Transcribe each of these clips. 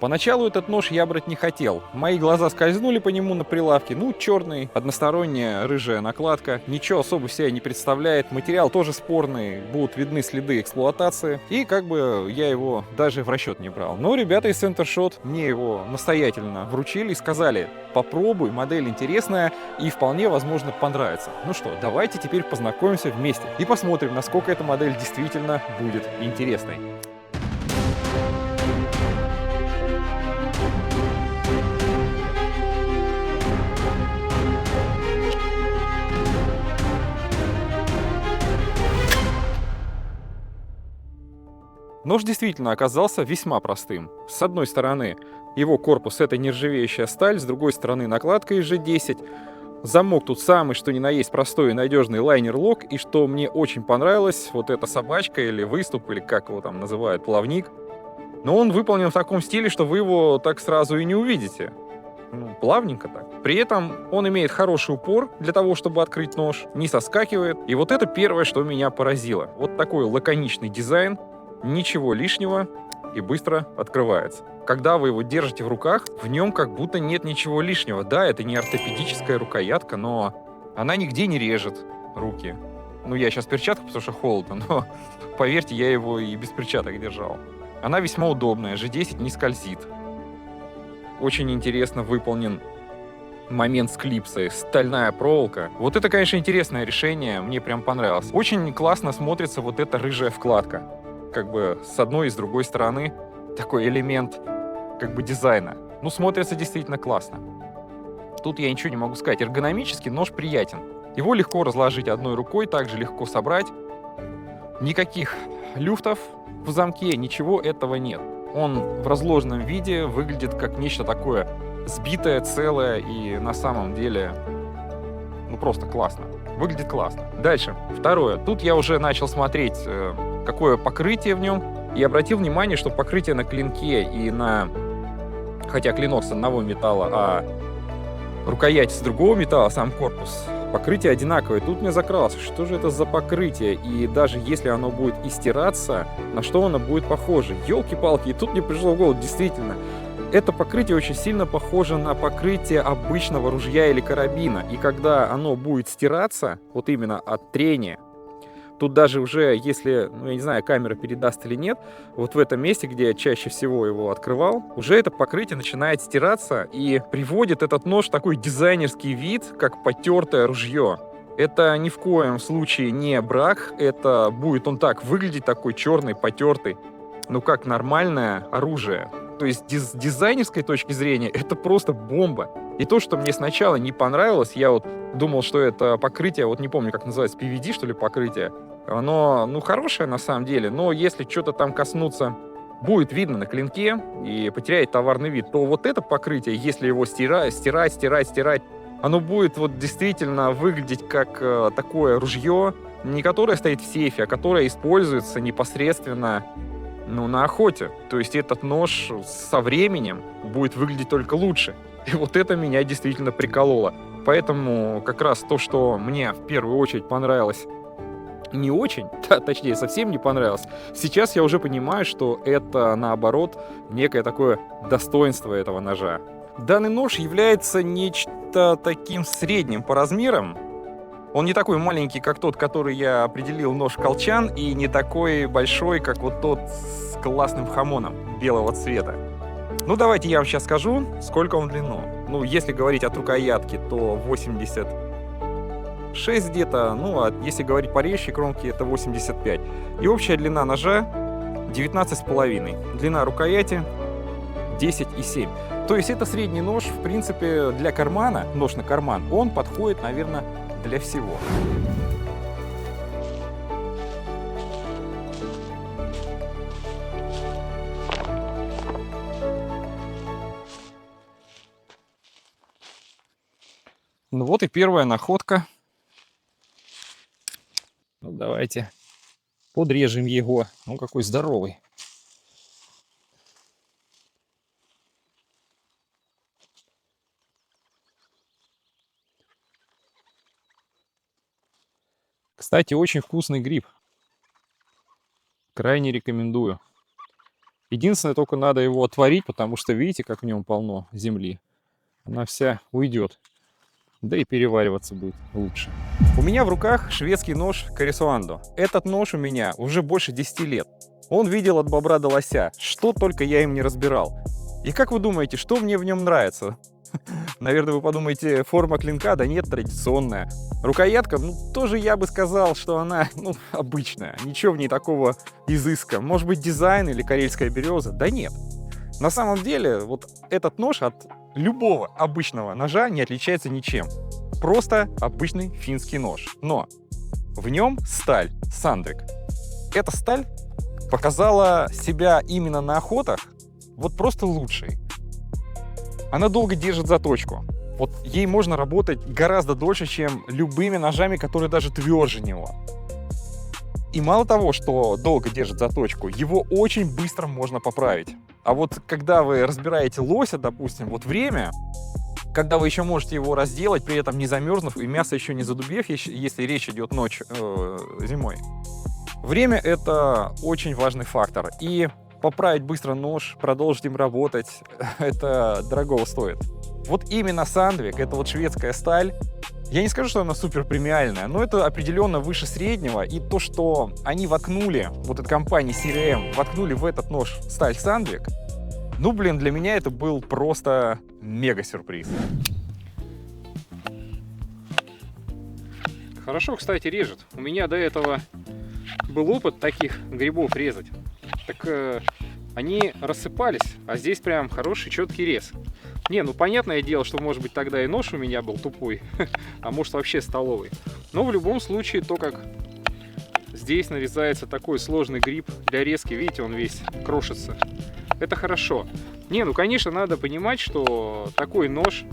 Поначалу этот нож я брать не хотел. Мои глаза скользнули по нему на прилавке. Ну, черный, односторонняя рыжая накладка. Ничего особо себя не представляет. Материал тоже спорный. Будут видны следы эксплуатации. И как бы я его даже в расчет не брал. Но ребята из Center Shot мне его настоятельно вручили и сказали: попробуй, модель интересная и вполне возможно понравится. Ну что, давайте теперь познакомимся вместе и посмотрим, насколько эта модель действительно будет интересной. Нож действительно оказался весьма простым. С одной стороны, его корпус — это нержавеющая сталь, с другой стороны накладка из G10. Замок тут самый, что ни на есть, простой и надежный лайнер-лок. И что мне очень понравилось, вот эта собачка или выступ, или как его там называют, плавник. Но он выполнен в таком стиле, что вы его так сразу и не увидите. Ну, плавненько так. При этом он имеет хороший упор для того, чтобы открыть нож, не соскакивает. И вот это первое, что меня поразило. Вот такой лаконичный дизайн. Ничего лишнего и быстро открывается. Когда вы его держите в руках, в нем как будто нет ничего лишнего. Да, это не ортопедическая рукоятка, но она нигде не режет руки. Ну, я сейчас в перчатках, потому что холодно, но поверьте, я его и без перчаток держал. Она весьма удобная, G10 не скользит. Очень интересно выполнен момент с клипсой, стальная проволока. Вот это, конечно, интересное решение, мне прям понравилось. Очень классно смотрится вот эта рыжая вкладка. Как бы с одной и с другой стороны такой элемент как бы дизайна. Ну, смотрится действительно классно. Тут я ничего не могу сказать. Эргономически нож приятен. Его легко разложить одной рукой, также легко собрать. Никаких люфтов в замке, ничего этого нет. Он в разложенном виде выглядит как нечто такое сбитое, целое и на самом деле, ну, просто классно. Выглядит классно. Дальше. Второе. Тут я уже начал смотреть, какое покрытие в нем, и обратил внимание, что покрытие на клинке и на... Хотя клинок с одного металла, а рукоять с другого металла, сам корпус, покрытие одинаковое. Тут мне закралось, что же это за покрытие, и даже если оно будет и стираться, на что оно будет похоже. Ёлки-палки, и тут мне пришло в голову, действительно, это покрытие очень сильно похоже на покрытие обычного ружья или карабина. И когда оно будет стираться, вот именно от трения, тут даже уже, если, ну, я не знаю, камера передаст или нет, вот в этом месте, где я чаще всего его открывал, уже это покрытие начинает стираться и приводит этот нож в такой дизайнерский вид, как потертое ружье. Это ни в коем случае не брак, это будет он так выглядеть, такой черный, потертый, ну как нормальное оружие. То есть с дизайнерской точки зрения это просто бомба. И то, что мне сначала не понравилось, я вот думал, что это покрытие, вот не помню, как называется, PVD, что ли, покрытие. Оно, ну, хорошее на самом деле, но если что-то там коснуться будет видно на клинке и потеряет товарный вид, то вот это покрытие, если его стирать, оно будет вот действительно выглядеть как такое ружье, не которое стоит в сейфе, а которое используется непосредственно, ну, на охоте. То есть этот нож со временем будет выглядеть только лучше. И вот это меня действительно прикололо. Поэтому как раз то, что мне в первую очередь понравилось, не очень, точнее, совсем не понравилось, сейчас я уже понимаю, что это, наоборот, некое такое достоинство этого ножа. Данный нож является нечто таким средним по размерам. Он не такой маленький, как тот, который я определил нож колчан, и не такой большой, как вот тот с классным хамоном белого цвета. Ну, давайте я вам сейчас скажу, сколько он в длину. Ну, если говорить от рукоятки, то 86 где-то, ну, а если говорить по режущей кромке, это 85. И общая длина ножа 19,5. Длина рукояти 10,7. То есть это средний нож, в принципе, для кармана, нож на карман, он подходит, наверное, для всего. Ну вот и первая находка. Ну, давайте подрежем его. Ну, какой здоровый. Кстати, очень вкусный гриб. Крайне рекомендую. Единственное, только надо его отварить, потому что видите, как в нем полно земли. Она вся уйдет. Да и перевариваться будет лучше. У меня в руках шведский нож Карисуандо. Этот нож у меня уже больше 10 лет. Он видел от бобра до лося, что только я им не разбирал. И как вы думаете, что мне в нем нравится? Наверное, вы подумаете, форма клинка, да нет, традиционная. Рукоятка, тоже я бы сказал, что она, обычная. Ничего в ней такого изыска. Может быть, дизайн или карельская береза? Да нет. На самом деле, вот этот нож от любого обычного ножа не отличается ничем. Просто обычный финский нож. Но в нем сталь Sandvik. Эта сталь показала себя именно на охотах вот просто лучшей. Она долго держит заточку. Вот ей можно работать гораздо дольше, чем любыми ножами, которые даже тверже него. И мало того, что долго держит заточку, его очень быстро можно поправить. А вот когда вы разбираете лося, допустим, вот время, когда вы еще можете его разделать, при этом не замерзнув и мясо еще не задубев, если речь идет зимой. Время — это очень важный фактор. И поправить быстро нож, продолжить им работать, это дорого стоит. Вот именно Sandvik, это вот шведская сталь, я не скажу, что она супер премиальная, но это определенно выше среднего. И то, что они воткнули, вот эта компания CRM, воткнули в этот нож сталь Sandvik, для меня это был просто мега-сюрприз. Хорошо, кстати, режет. У меня до этого был опыт таких грибов резать. Так они рассыпались, а здесь прям хороший четкий рез. Понятное дело, что может быть тогда и нож у меня был тупой, а может вообще столовый. Но в любом случае, то как здесь нарезается такой сложный гриб для резки, видите, он весь крошится. Это хорошо. Конечно, надо понимать, что такой нож,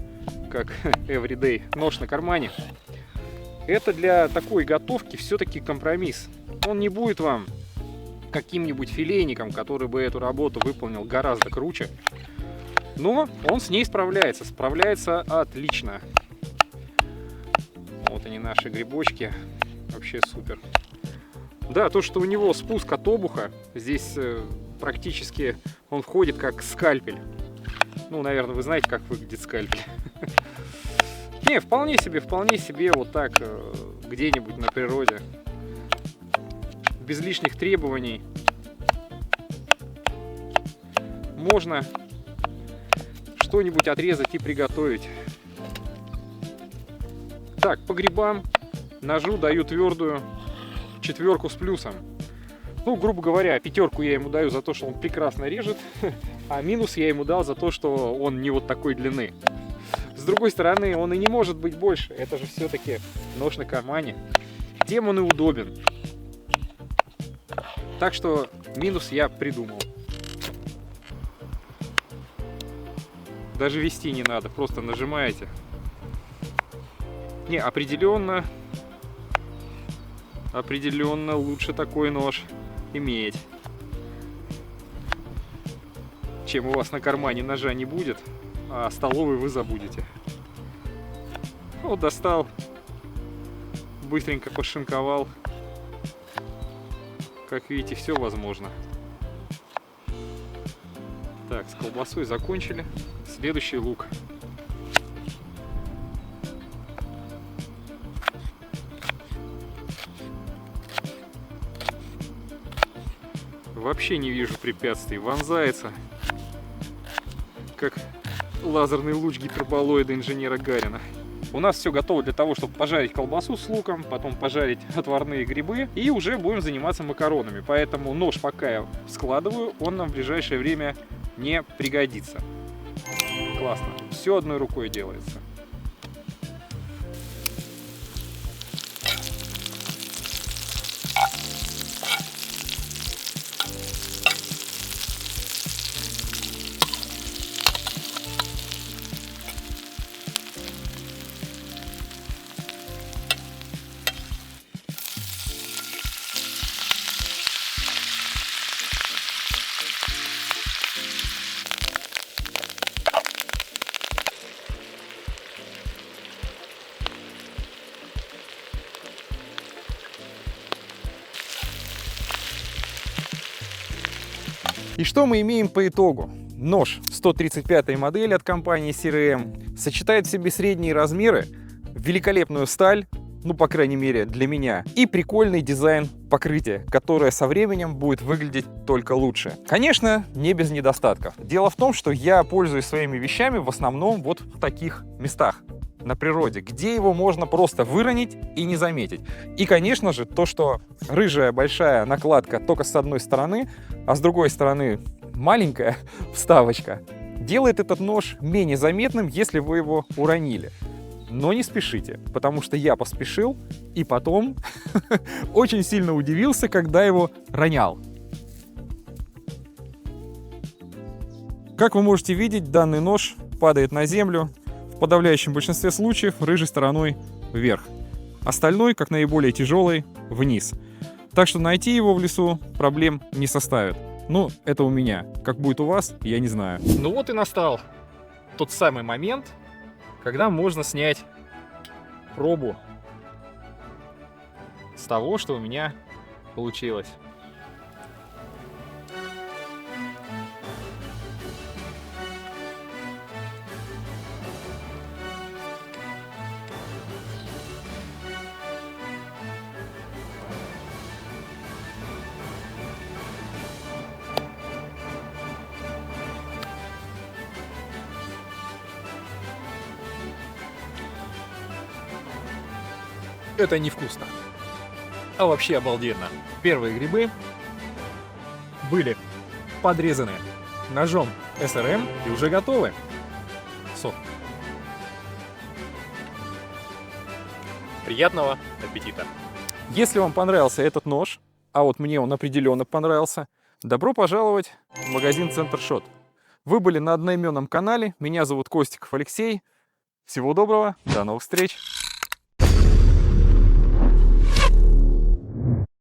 как Everyday, нож на кармане, это для такой готовки все-таки компромисс. Он не будет вам каким-нибудь филейником, который бы эту работу выполнил гораздо круче. Но он с ней справляется отлично. Вот они, наши грибочки, вообще супер. Да, то, что у него спуск от обуха, здесь практически он входит как скальпель. Наверное, вы знаете, как выглядит скальпель. Не, вполне себе вот так, где-нибудь на природе. Без лишних требований. Можно что-нибудь отрезать и приготовить. Так, по грибам ножу даю твердую 4 с плюсом. Грубо говоря, 5 я ему даю за то, что он прекрасно режет, а минус я ему дал за то, что он не вот такой длины. С другой стороны, он и не может быть больше. Это же все-таки нож на кармане. Тем он и удобен. Так что минус я придумал. Даже вести не надо, просто нажимаете. Не, определенно лучше такой нож иметь, чем у вас на кармане ножа не будет, а столовый вы забудете. Вот достал, быстренько пошинковал. Как видите, все возможно. Так, с колбасой закончили. Следующий лук. Вообще не вижу препятствий. Вонзается, как лазерный луч гиперболоида инженера Гарина. У нас все готово для того, чтобы пожарить колбасу с луком, потом пожарить отварные грибы и уже будем заниматься макаронами. Поэтому нож пока я складываю, он нам в ближайшее время не пригодится. Классно. Все одной рукой делается. И что мы имеем по итогу? Нож 135 модели от компании CRM сочетает в себе средние размеры, великолепную сталь, ну, по крайней мере, для меня, и прикольный дизайн покрытия, которое со временем будет выглядеть только лучше. Конечно, не без недостатков. Дело в том, что я пользуюсь своими вещами в основном вот в таких местах на природе, где его можно просто выронить и не заметить. И, конечно же, то, что рыжая большая накладка только с одной стороны, а с другой стороны маленькая вставочка, делает этот нож менее заметным, если вы его уронили. Но не спешите, потому что я поспешил и потом очень сильно удивился, когда его ронял. Как вы можете видеть, данный нож падает на землю, в подавляющем большинстве случаев рыжей стороной вверх, остальной, как наиболее тяжелый, вниз. Так что найти его в лесу проблем не составит. Ну, это у меня. Как будет у вас, я не знаю. Ну вот и настал тот самый момент, когда можно снять пробу с того, что у меня получилось. Это невкусно. А вообще обалденно. Первые грибы были подрезаны ножом SRM и уже готовы. Сок. Приятного аппетита. Если вам понравился этот нож, а вот мне он определенно понравился, добро пожаловать в магазин Центр Шот. Вы были на одноименном канале. Меня зовут Костиков Алексей. Всего доброго, до новых встреч.